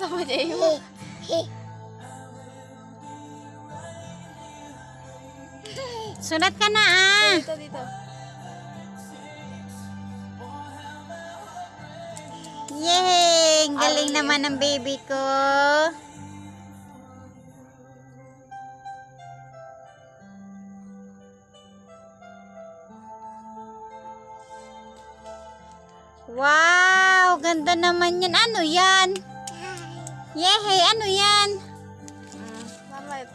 mo, Jay mo. Sulat ka na ah. Dito, dito. Yay! Ang galing Arlie. naman ng baby ko. Wow! Ganda naman yan. Ano yan? Yehey! Ano yan? Bakit?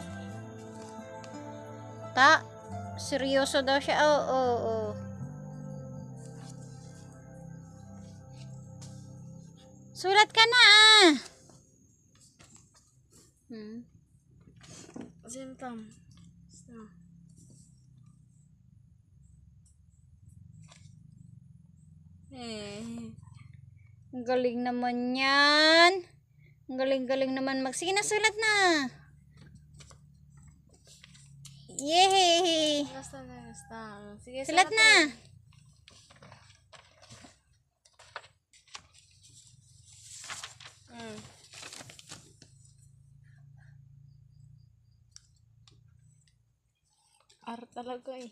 Seryoso daw siya. Oo. Sulat ka na ah. Sintam. Ang galing naman yan. Ang galing naman sige na, sulat na. Yehey! Basta. Sige, Sulat na. Art talaga eh.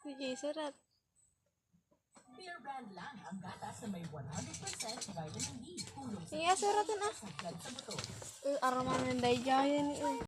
Sige, surat. Beer brand lang ang gatas na may 100% vitamin D. Tulong Sige, suratan ah. sa blood sa buto. Arama ng day giant eh.